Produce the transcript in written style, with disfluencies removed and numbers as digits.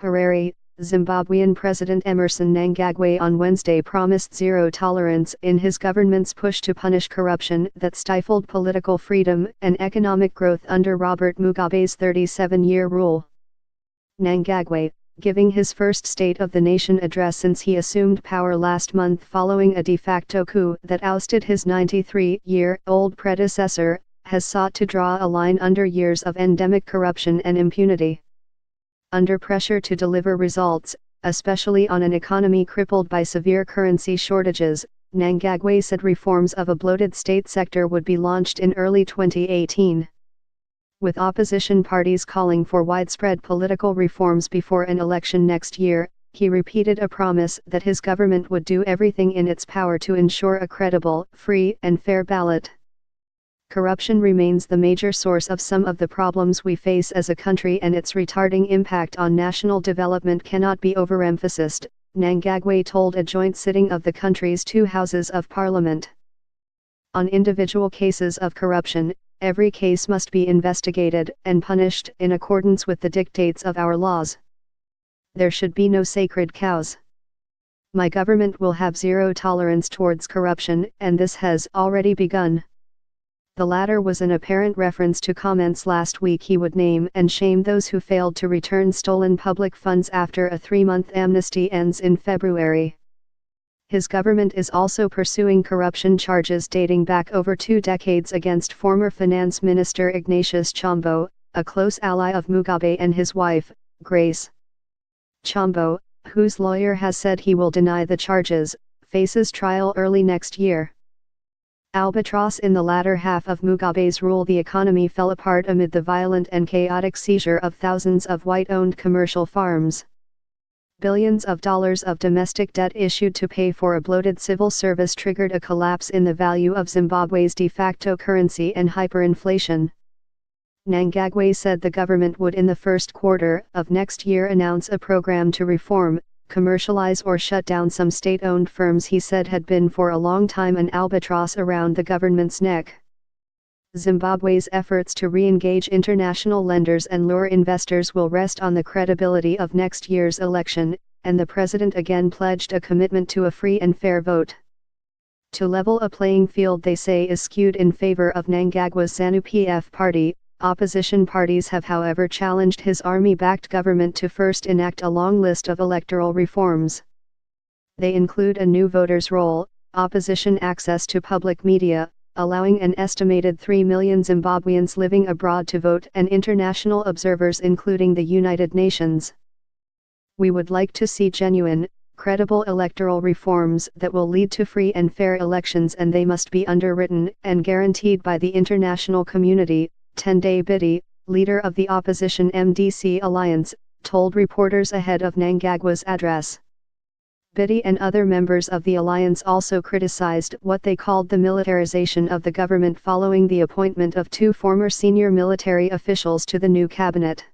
Harare, Zimbabwean President Emmerson Mnangagwa on Wednesday promised zero tolerance in his government's push to punish corruption that stifled political freedom and economic growth under Robert Mugabe's 37-year rule. Mnangagwa, giving his first State of the Nation address since he assumed power last month following a de facto coup that ousted his 93-year-old predecessor, has sought to draw a line under years of endemic corruption and impunity. Under pressure to deliver results, especially on an economy crippled by severe currency shortages, Mnangagwa said reforms of a bloated state sector would be launched in early 2018. With opposition parties calling for widespread political reforms before an election next year, he repeated a promise that his government would do everything in its power to ensure a credible, free and fair ballot. Corruption remains the major source of some of the problems we face as a country, and its retarding impact on national development cannot be overemphasized, Mnangagwa told a joint sitting of the country's two houses of parliament. On individual cases of corruption, every case must be investigated and punished in accordance with the dictates of our laws. There should be no sacred cows. My government will have zero tolerance towards corruption, and this has already begun. The latter was an apparent reference to comments last week he would name and shame those who failed to return stolen public funds after a 3-month amnesty ends in February. His government is also pursuing corruption charges dating back over 2 decades against former Finance Minister Ignatius Chombo, a close ally of Mugabe, and his wife, Grace. Chombo, whose lawyer has said he will deny the charges, faces trial early next year. Albatross: in the latter half of Mugabe's rule, the economy fell apart amid the violent and chaotic seizure of thousands of white-owned commercial farms. Billions of dollars of domestic debt issued to pay for a bloated civil service triggered a collapse in the value of Zimbabwe's de facto currency and hyperinflation. Mnangagwa said the government would in the first quarter of next year announce a program to reform, commercialize or shut down some state-owned firms he said had been for a long time an albatross around the government's neck. Zimbabwe's efforts to re-engage international lenders and lure investors will rest on the credibility of next year's election, and the president again pledged a commitment to a free and fair vote. To level a playing field, they say, is skewed in favor of Mnangagwa's ZANU-PF party. Opposition parties have however challenged his army-backed government to first enact a long list of electoral reforms. They include a new voters' roll, opposition access to public media, allowing an estimated 3 million Zimbabweans living abroad to vote, and international observers including the United Nations. We would like to see genuine, credible electoral reforms that will lead to free and fair elections, and they must be underwritten and guaranteed by the international community, Tendai Biti, leader of the opposition MDC Alliance, told reporters ahead of Mnangagwa's address. Biti and other members of the alliance also criticized what they called the militarization of the government following the appointment of 2 former senior military officials to the new cabinet.